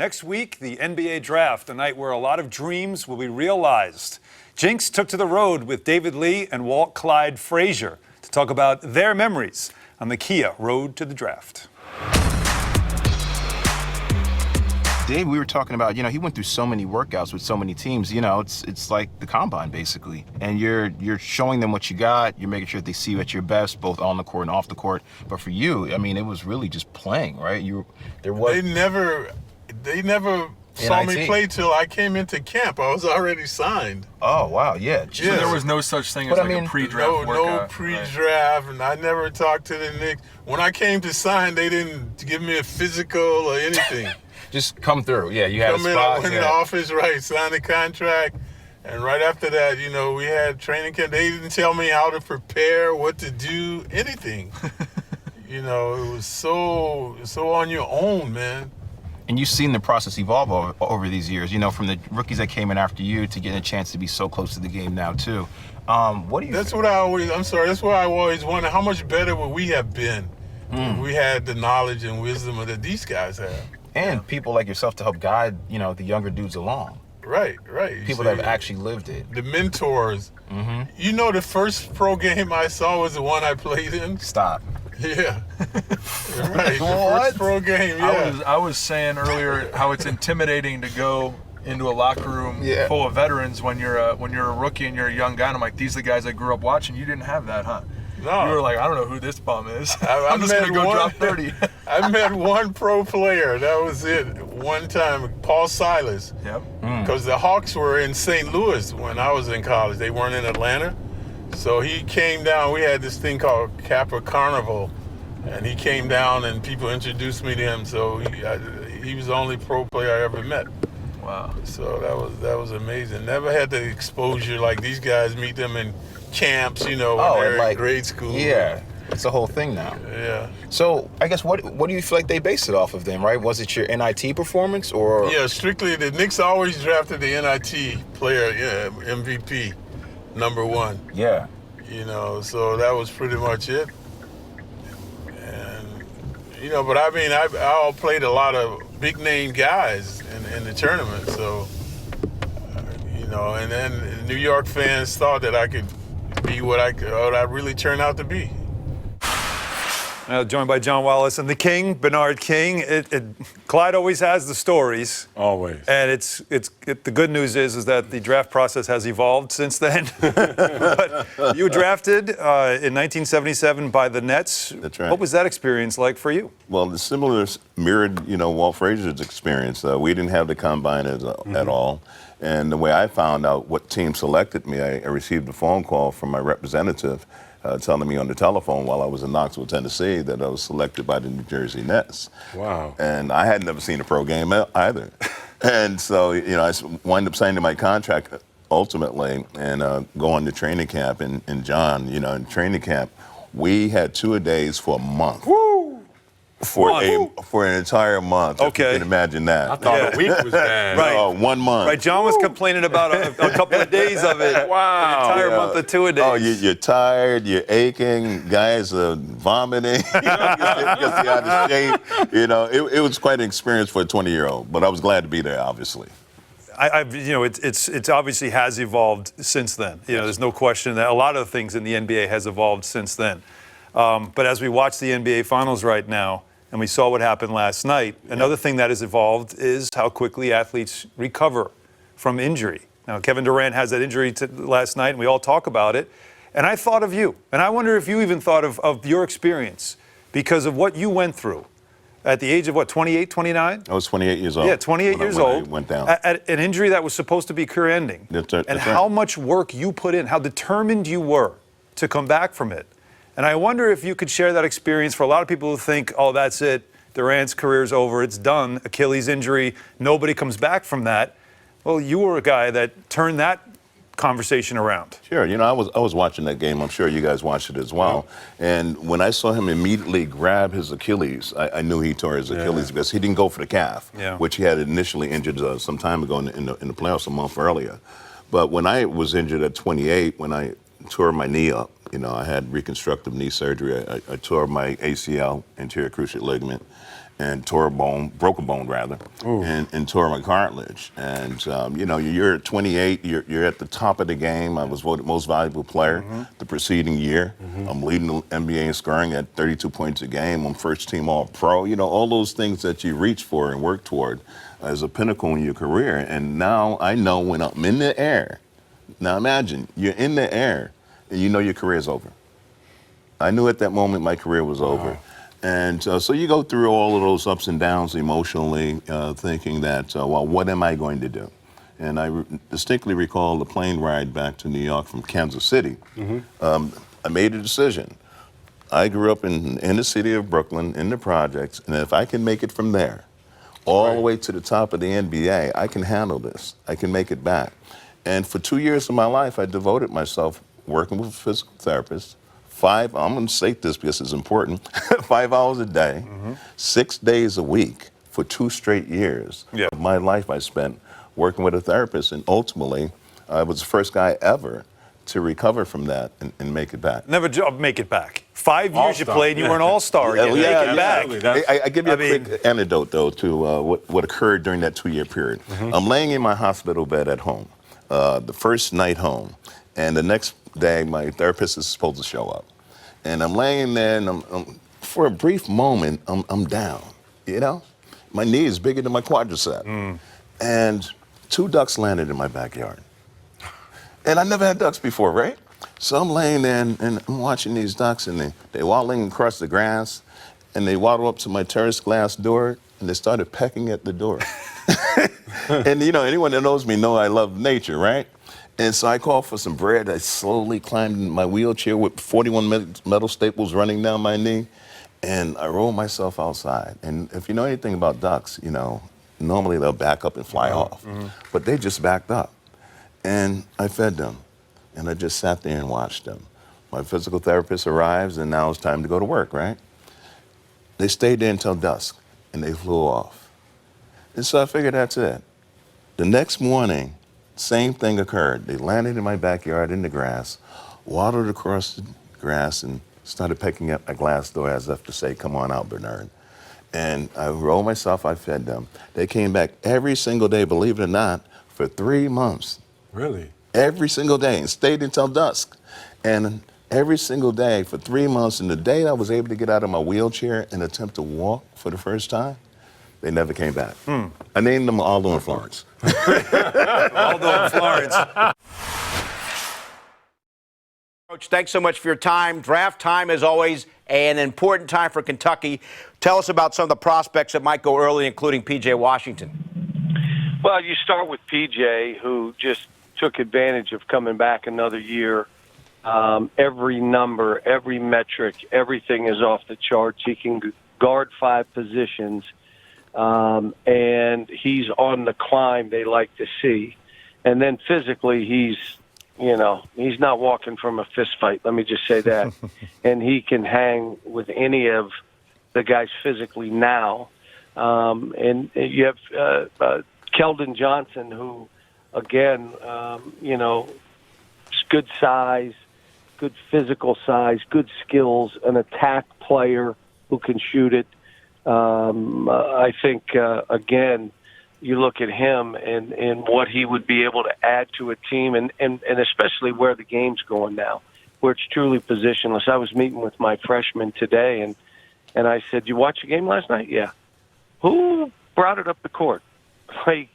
Next week, the NBA Draft, a night where a lot of dreams will be realized. Jinx took to the road with David Lee and Walt Clyde Frazier to talk about their memories on the Kia Road to the Draft. Dave, we were talking about, he went through so many workouts with so many teams. It's like the combine, basically. And you're showing them what you got. You're making sure that they see you at your best, both on the court and off the court. But for you, it was really just playing, right? They never saw me play till I came into camp. I was already signed. Oh, wow, yeah. So there was no such thing as a pre-draft workout? No pre-draft, and I never talked to the Knicks. When I came to sign, they didn't give me a physical or anything. Just come through. Yeah, you had come a spot. Come in the office, right, sign the contract. And right after that, we had training camp. They didn't tell me how to prepare, what to do, anything. It was so on your own, man. And you've seen the process evolve over these years, from the rookies that came in after you to getting a chance to be so close to the game now, too. What do you That's what I always wonder, how much better would we have been if we had the knowledge and wisdom that these guys have? And people like yourself to help guide, the younger dudes along. Right. People that have actually lived it. The mentors. Mm-hmm. The first pro game I saw was the one I played in. Stop. Yeah. Right. What? First pro game, yeah. I was saying earlier how it's intimidating to go into a locker room full of veterans when you're a rookie and you're a young guy. And I'm like, these are the guys I grew up watching. You didn't have that, huh? No. You were like, I don't know who this bum is. I'm just going to go drop 30. I met one pro player. That was it. One time, Paul Silas. Yep. Because the Hawks were in St. Louis when I was in college. They weren't in Atlanta. So he came down. We had this thing called Kappa Carnival. And he came down and people introduced me to him. So he was the only pro player I ever met. Wow. So that was amazing. Never had the exposure like these guys. Meet them in camps, when they're in grade school. Yeah, it's the whole thing now. Yeah. So I guess what do you feel like they based it off of then, right? Was it your NIT performance or? Yeah, strictly the Knicks always drafted the NIT player, MVP, number one. Yeah. So that was pretty much it. And but I all played a lot of big name guys in the tournament, so and then New York fans thought that I could be what I really turned out to be. Joined by John Wallace and the King, Bernard King. Clyde always has the stories. Always. And the good news is that the draft process has evolved since then. But you were drafted in 1977 by the Nets. That's right. What was that experience like for you? Well, the similar mirrored, Walt Frazier's experience. We didn't have the combine at all. And the way I found out what team selected me, I received a phone call from my representative telling me on the telephone while I was in Knoxville, Tennessee, that I was selected by the New Jersey Nets. Wow. And I had never seen a pro game either. And so, I wound up signing my contract ultimately and going to training camp. And John, in training camp, we had 2-a-days for a month. Woo! For an entire month. Okay. If you can imagine that. I thought a week was bad. Right. 1 month. Right, John was complaining about a couple of days of it. Wow. An entire month of 2-a-days. Oh, you're tired, you're aching, guys are vomiting, you get out of shape. It was quite an experience for a 20-year-old, but I was glad to be there, obviously. It's obviously has evolved since then. There's no question that a lot of things in the NBA has evolved since then. But as we watch the NBA Finals right now, and we saw what happened last night, another thing that has evolved is how quickly athletes recover from injury. Now, Kevin Durant has that injury last night, and we all talk about it. And I thought of you, and I wonder if you even thought of your experience because of what you went through at the age of, 28, 29? I was 28 years old. Yeah, 28 years old. I went down. At an injury that was supposed to be career-ending. That's right. How much work you put in, how determined you were to come back from it. And I wonder if you could share that experience for a lot of people who think, oh, that's it, Durant's career's over, it's done, Achilles injury, nobody comes back from that. Well, you were a guy that turned that conversation around. Sure, I was watching that game. I'm sure you guys watched it as well. And when I saw him immediately grab his Achilles, I knew he tore his Achilles because he didn't go for the calf, which he had initially injured some time ago in the playoffs a month earlier. But when I was injured at 28, when I tore my knee up, I had reconstructive knee surgery. I tore my ACL, anterior cruciate ligament, and tore a bone, broke a bone rather, and tore my cartilage. And you're at 28, you're at the top of the game. I was voted most valuable player the preceding year. I'm leading the NBA in scoring at 32 points a game. I'm first team All-Pro. All those things that you reach for and work toward as a pinnacle in your career. And now I know when I'm in the air. Now imagine you're in the air and you know your career is over. I knew at that moment my career was over. And so you go through all of those ups and downs emotionally, thinking that, well, what am I going to do? And I distinctly recall the plane ride back to New York from Kansas City. I made a decision. I grew up in the city of Brooklyn, in the projects, and if I can make it from there all the way to the top of the NBA, I can handle this. I can make it back. And for 2 years of my life, I devoted myself working with a physical therapist. I'm going to say this because it's important, 5 hours a day, 6 days a week for 2 straight years of my life I spent working with a therapist. And ultimately, I was the first guy ever to recover from that and make it back. Never make it back. 5 years you played, you were an all-star. Make it back. I give you a quick anecdote, though, to what occurred during that 2-year period. I'm laying in my hospital bed at home, the first night home, and the next day my therapist is supposed to show up. And I'm laying there, and for a brief moment, I'm down, My knee is bigger than my quadricep. And 2 ducks landed in my backyard. And I never had ducks before, right? So I'm laying there, and I'm watching these ducks, and they're waddling across the grass, and they waddle up to my terrace glass door, and they started pecking at the door. And, anyone that knows me know I love nature, right? And so I called for some bread. I slowly climbed in my wheelchair with 41 metal staples running down my knee, and I rolled myself outside. And if you know anything about ducks, normally they'll back up and fly off. But they just backed up. And I fed them, and I just sat there and watched them. My physical therapist arrives, and now it's time to go to work, right? They stayed there until dusk, and they flew off. And so I figured that's it. The next morning, same thing occurred. They landed in my backyard in the grass, waddled across the grass, and started pecking at my glass door as if to say, come on out, Bernard. And I rolled myself, I fed them. They came back every single day, believe it or not, for 3 months. Really? Every single day, and stayed until dusk. And every single day for 3 months, and the day I was able to get out of my wheelchair and attempt to walk for the first time, they never came back. I named them Aldo and Florence. Aldo and Florence. Coach, thanks so much for your time. Draft time, as always, an important time for Kentucky. Tell us about some of the prospects that might go early, including P.J. Washington. Well, you start with P.J., who just took advantage of coming back another year. Every number, every metric, everything is off the charts. He can guard 5 positions. And he's on the climb they like to see. And then physically, he's not walking from a fist fight, let me just say that. And he can hang with any of the guys physically now. And you have Keldon Johnson, who, again, good size, good physical size, good skills, an attack player who can shoot it. I think, again, you look at him and what he would be able to add to a team, and especially where the game's going now, where it's truly positionless. I was meeting with my freshman today, and I said, you watch the game last night? Yeah. Who brought it up the court? Like,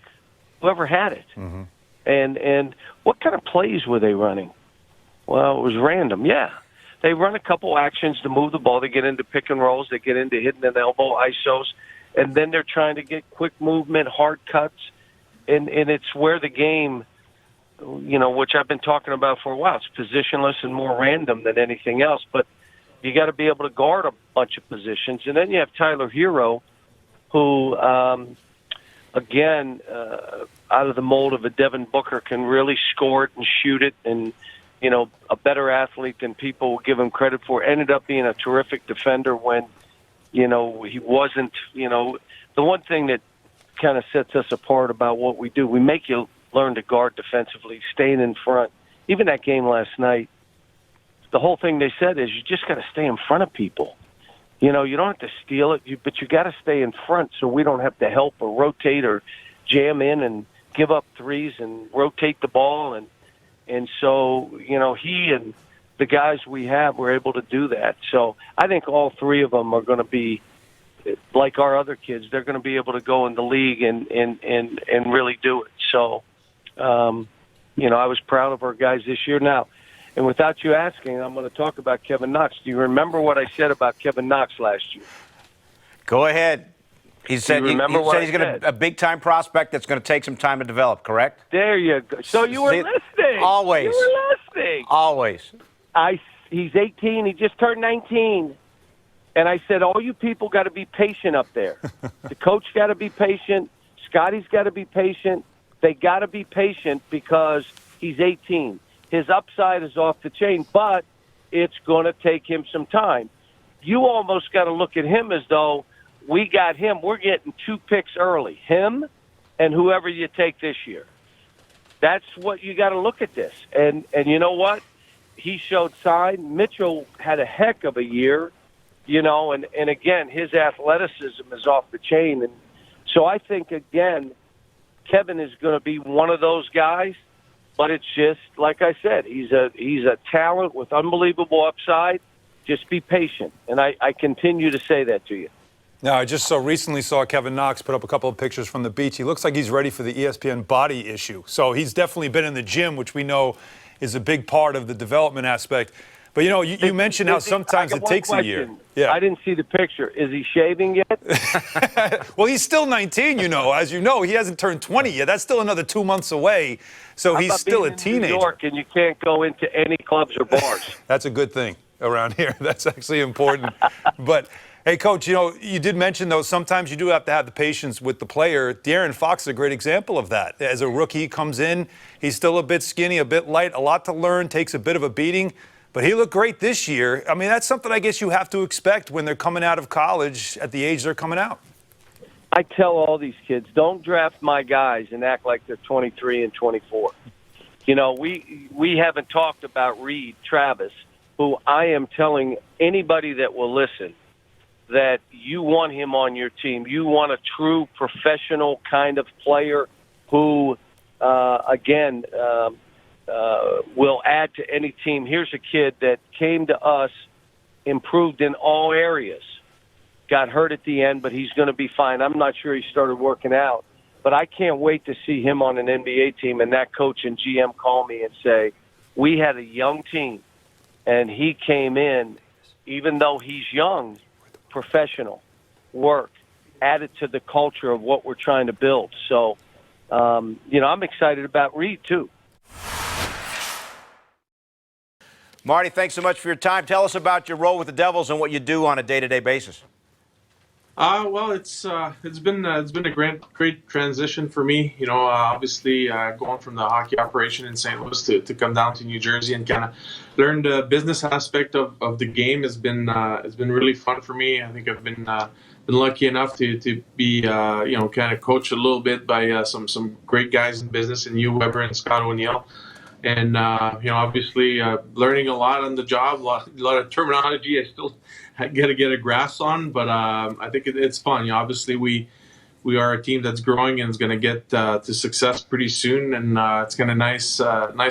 whoever had it. And what kind of plays were they running? Well, it was random, yeah. They run a couple actions to move the ball. They get into pick and rolls. They get into hitting an elbow, ISOs. And then they're trying to get quick movement, hard cuts. And it's where the game, which I've been talking about for a while, it's positionless and more random than anything else. But you got to be able to guard a bunch of positions. And then you have Tyler Hero, who, again, out of the mold of a Devin Booker, can really score it and shoot it, and a better athlete than people will give him credit for. Ended up being a terrific defender when, he wasn't, the one thing that kind of sets us apart about what we do, we make you learn to guard defensively, staying in front. Even that game last night, the whole thing they said is you just got to stay in front of people. You know, you don't have to steal it, but you got to stay in front so we don't have to help or rotate or jam in and give up threes and rotate the ball. And so, you know, he and the guys we have were able to do that. So I think all three of them are going to be like our other kids. They're going to be able to go in the league and really do it. So, you know, I was proud of our guys this year. Now, and without you asking, I'm going to talk about Kevin Knox. Do you remember what I said about Kevin Knox last year? Go ahead. He said, he's going to a big-time prospect that's going to take some time to develop, correct? There you go. So you were listening. Always. You were listening. Always. He's 18. He just turned 19. And I said, all you people got to be patient up there. The coach got to be patient. Scotty's got to be patient. They got to be patient because he's 18. His upside is off the chain, but it's going to take him some time. You almost got to look at him as though we got him. We're getting 2 picks early, him and whoever you take this year. That's what you got to look at this. And you know what? He showed sign. Mitchell had a heck of a year, you know, and again, his athleticism is off the chain. And so I think, again, Kevin is going to be one of those guys. But it's just, like I said, he's a talent with unbelievable upside. Just be patient. And I continue to say that to you. Now, I just recently saw Kevin Knox put up a couple of pictures from the beach. He looks like he's ready for the ESPN body issue. So he's definitely been in the gym, which we know is a big part of the development aspect. But, you know, you mentioned how sometimes it takes a year. Yeah. I didn't see the picture. Is he shaving yet? Well, he's still 19, you know. As you know, he hasn't turned 20 yet. That's still another 2 months away. So he's still a teenager. New York, and you can't go into any clubs or bars. That's a good thing around here. That's actually important. But, hey, Coach, you know, you did mention, though, sometimes you do have to have the patience with the player. De'Aaron Fox is a great example of that. As a rookie, he comes in. He's still a bit skinny, a bit light, a lot to learn, takes a bit of a beating. But he looked great this year. I mean, that's something I guess you have to expect when they're coming out of college at the age they're coming out. I tell all these kids, don't draft my guys and act like they're 23 and 24. You know, we haven't talked about Reed Travis, who I am telling anybody that will listen that you want him on your team. You want a true professional kind of player who, will add to any team. Here's a kid that came to us, improved in all areas, got hurt at the end, but he's going to be fine. I'm not sure he started working out, but I can't wait to see him on an NBA team and that coach and GM call me and say, we had a young team, and he came in, even though he's young, professional, work, added to the culture of what we're trying to build. So, you know, I'm excited about Reed, too. Marty, thanks so much for your time. Tell us about your role with the Devils and what you do on a day-to-day basis. Well, it's been a great transition for me. You know, obviously going from the hockey operation in St. Louis to come down to New Jersey and kind of learn the business aspect of the game has been really fun for me. I think I've been lucky enough to be kind of coached a little bit by some great guys in business, and Hugh Weber and Scott O'Neill. And, obviously learning a lot on the job, a lot of terminology I still got to get a grasp on. But I think it's fun. You know, obviously, we are a team that's growing and is going to get to success pretty soon. And it's kind of nice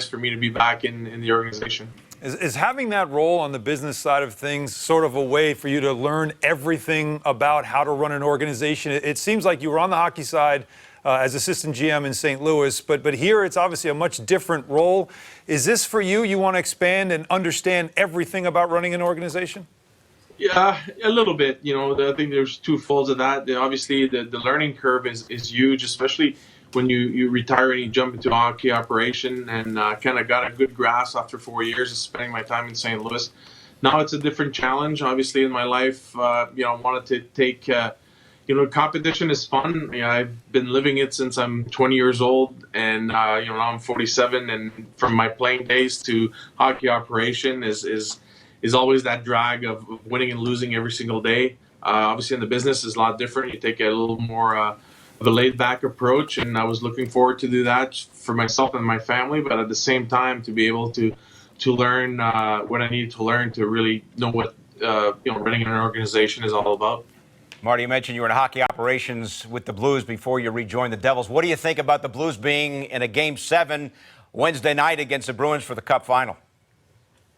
for me to be back in the organization. Is having that role on the business side of things sort of a way for you to learn everything about how to run an organization? It seems like you were on the hockey side as assistant GM in St. Louis, but here it's obviously a much different role. Is this for you? You want to expand and understand everything about running an organization? Yeah, a little bit. You know, I think there's two folds of that. Obviously, the learning curve is huge, especially when you retire and you jump into a hockey operation, and kind of got a good grasp after 4 years of spending my time in St. Louis. Now it's a different challenge. Obviously, in my life, I wanted to take competition is fun. You know, I've been living it since I'm 20 years old, and now I'm 47. And from my playing days to hockey operation is always that drag of winning and losing every single day. Obviously, in the business is a lot different. You take a little more of a laid-back approach, and I was looking forward to do that for myself and my family. But at the same time, to be able to to learn what I needed to learn to really know what running an organization is all about. Marty, you mentioned you were in hockey operations with the Blues before you rejoined the Devils. What do you think about the Blues being in a Game 7 Wednesday night against the Bruins for the Cup final?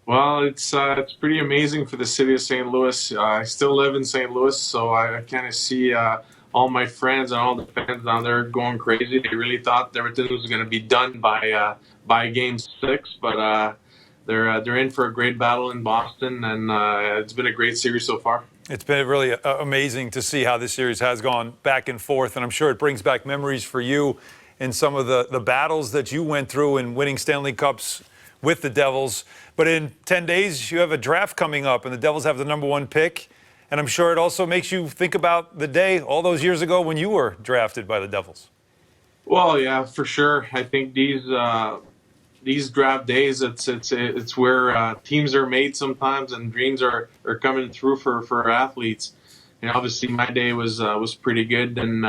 Well, it's pretty amazing for the city of St. Louis. I still live in St. Louis, so I kind of see all my friends and all the fans down there going crazy. They really thought everything was going to be done by Game 6, but they're in for a great battle in Boston, and it's been a great series so far. It's been really amazing to see how this series has gone back and forth, and I'm sure it brings back memories for you in some of the battles that you went through in winning Stanley Cups with the Devils. But in 10 days, you have a draft coming up, and the Devils have the #1 pick, and I'm sure it also makes you think about the day all those years ago when you were drafted by the Devils. Well, yeah, for sure. I think these draft days, it's where teams are made sometimes, and dreams are coming through for athletes. And obviously, my day was pretty good, and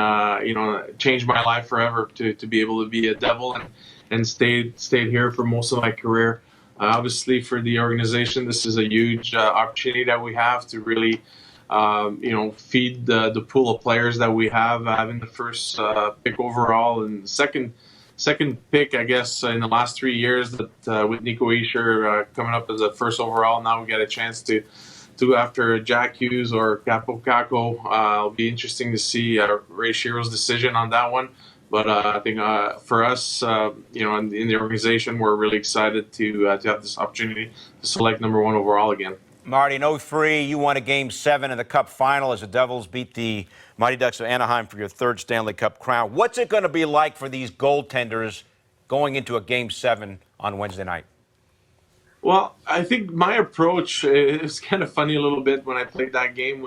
changed my life forever to be able to be a Devil and stayed here for most of my career. Obviously, for the organization, this is a huge opportunity that we have to really feed the pool of players that we have, having the first pick overall and second pick, I guess, in the last 3 years that with Nico Hischier coming up as a first overall. Now we get a chance to go after Jack Hughes or Capo Caco. It'll be interesting to see Ray Shero's decision on that one. But I think for us, in the organization, we're really excited to have this opportunity to select #1 overall again. Marty, in 2003, you won a Game 7 in the Cup final as the Devils beat the Mighty Ducks of Anaheim for your 3rd Stanley Cup crown. What's it going to be like for these goaltenders going into a Game 7 on Wednesday night? Well, I think my approach is kind of funny a little bit when I played that game.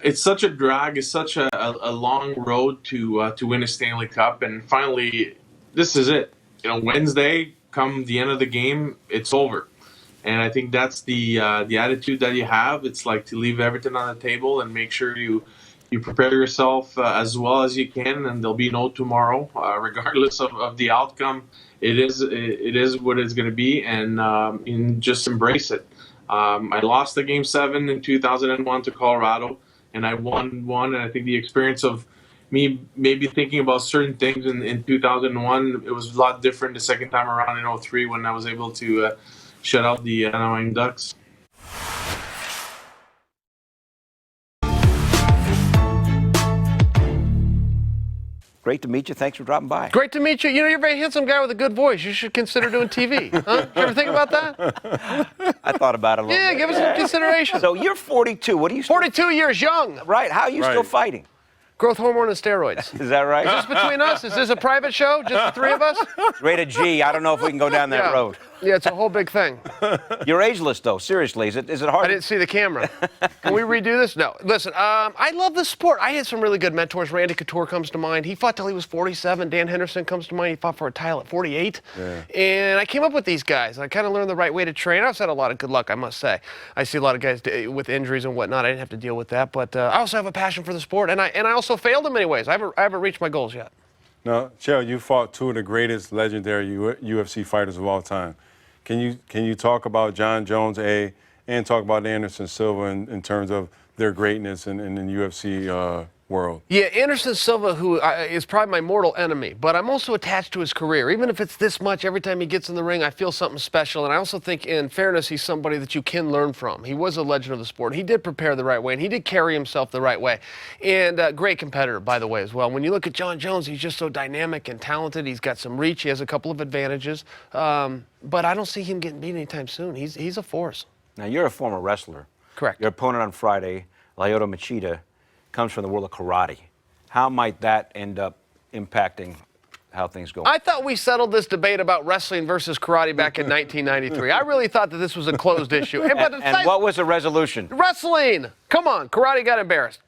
It's such a drag, it's such a long road to win a Stanley Cup, and finally, this is it. Wednesday, come the end of the game, it's over. And I think that's the attitude that you have. It's like to leave everything on the table and make sure you prepare yourself as well as you can, and there'll be no tomorrow, regardless of the outcome. It is what it's going to be, and just embrace it. I lost the Game 7 in 2001 to Colorado, and I won one. And I think the experience of me maybe thinking about certain things in 2001, it was a lot different the second time around in 2003 when I was able to shut out the Anaheim Ducks. Great to meet you. Thanks for dropping by. Great to meet you. You're a very handsome guy with a good voice. You should consider doing TV. Huh? You ever think about that? I thought about it a little bit. Yeah, give us some consideration. So you're 42. What are you? 42 years young. Right. How are you still fighting? Growth hormone and steroids. Is that right? Is this between us? Is this a private show? Just the 3 of us? Rated G. I don't know if we can go down that road. Yeah, it's a whole big thing. You're ageless, though. Seriously, is it hard? I didn't see the camera. Can we redo this? No. Listen, I love this sport. I had some really good mentors. Randy Couture comes to mind. He fought till he was 47. Dan Henderson comes to mind. He fought for a title at 48. Yeah. And I came up with these guys. I kind of learned the right way to train. I've had a lot of good luck, I must say. I see a lot of guys with injuries and whatnot. I didn't have to deal with that. But I also have a passion for the sport. And I also failed in many ways. I haven't reached my goals yet. Now, Chael, you fought 2 of the greatest legendary UFC fighters of all time. Can you talk about John Jones, and talk about Anderson Silva in terms of their greatness in the UFC world? Yeah, Anderson Silva, who is probably my mortal enemy, but I'm also attached to his career. Even if it's this much, every time he gets in the ring, I feel something special. And I also think, in fairness, he's somebody that you can learn from. He was a legend of the sport. He did prepare the right way, and he did carry himself the right way. And great competitor, by the way, as well. When you look at John Jones, he's just so dynamic and talented. He's got some reach. He has a couple of advantages. But I don't see him getting beat anytime soon. He's a force. Now, you're a former wrestler. Correct. Your opponent on Friday, Lyoto Machida, comes from the world of karate. How might that end up impacting how things go? I thought we settled this debate about wrestling versus karate back in 1993. I really thought that this was a closed issue. And what was the resolution? Wrestling! Come on, karate got embarrassed.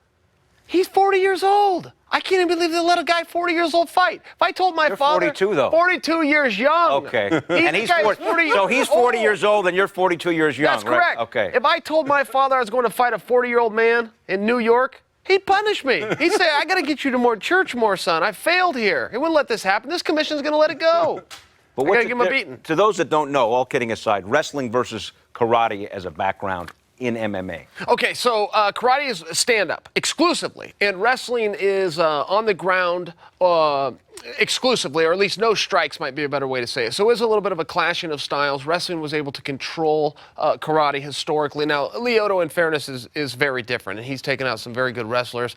He's 40 years old. I can't even believe they let a guy 40 years old fight. If I told my father... 42, though. 42 years young. Okay. And he's 40. So he's 40 years old and you're 42 years young, That's correct. Right? Okay. If I told my father I was going to fight a 40-year-old man in New York, he'd punish me. He'd say, I got to get you to more church more, son. I failed here. He wouldn't let this happen. This commission's going to let it go. But I gotta what's give him a beating. To those that don't know, all kidding aside, wrestling versus karate as a background in MMA. Okay, so karate is stand-up exclusively, and wrestling is on the ground exclusively, or at least no strikes might be a better way to say it. So it is a little bit of a clashing of styles. Wrestling was able to control karate historically. Now, Lyoto, in fairness, is very different, and he's taken out some very good wrestlers.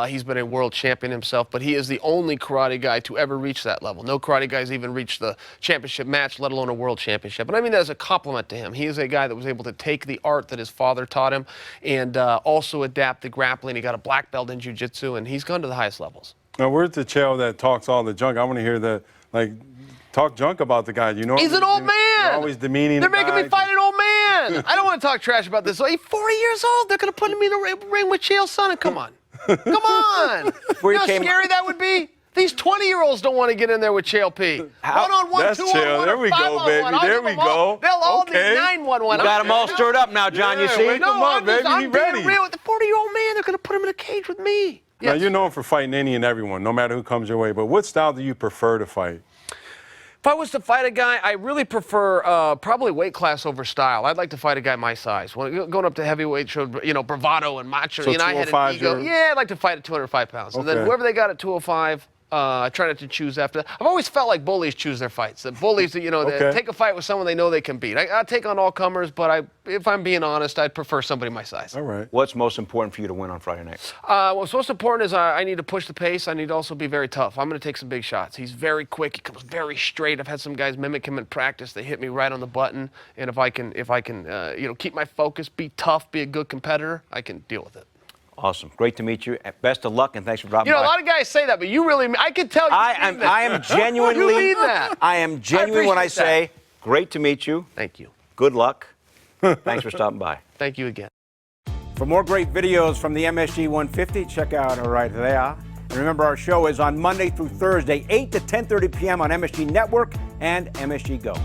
He's been a world champion himself, but he is the only karate guy to ever reach that level. No karate guys even reached the championship match, let alone a world championship. And I mean that as a compliment to him. He is a guy that was able to take the art that his father taught him and also adapt the grappling. He got a black belt in jiu-jitsu, and he's gone to the highest levels. Now, where's the Chael that talks all the junk? I want to hear that, like, talk junk about the guy. You know, he's an old man. You're always demeaning. They're making me fight an old man. I don't want to talk trash about this. He's 40 years old. They're going to put him in the ring with Chael Sonnen. Come on. Come on. You know how scary that would be? These 20-year-olds don't want to get in there with Chael P. One-on-one, That's two-on-one, Chael. There we go, baby. There we go. They'll all be Okay. 9-1-1. You got them all stirred up now, John, you see? wake him up, baby. He I'm being ready. real with the 40-year-old man. They're going to put him in a cage with me. Now, Yes. you're known for fighting any and everyone, no matter who comes your way. But what style do you prefer to fight? If I was to fight a guy, I really prefer probably weight class over style. I'd like to fight a guy my size. Going up to heavyweight showed, bravado and macho. So I had an 205 ego. you're- Yeah, I'd like to fight at 205 pounds. And then Okay. whoever they got at 205, I try not to choose after that. I've always felt like bullies choose their fights. The bullies, that Okay. they take a fight with someone they know they can beat. I take on all comers, but if I'm being honest, I'd prefer somebody my size. All right. What's most important for you to win on Friday night? What's most important is I need to push the pace. I need to also be very tough. I'm going to take some big shots. He's very quick. He comes very straight. I've had some guys mimic him in practice. They hit me right on the button. And if I can, keep my focus, be tough, be a good competitor, I can deal with it. Awesome. Great to meet you. Best of luck, and thanks for dropping You know, by. a lot of guys say that, but you really, I can tell you. I am genuinely. You mean that. I am genuine when I appreciate say, great to meet you. Thank you. Good luck. Thanks for stopping by. Thank you again. For more great videos from the MSG 150, check out right there. And remember, our show is on Monday through Thursday, 8 to 10:30 p.m. on MSG Network and MSG Go.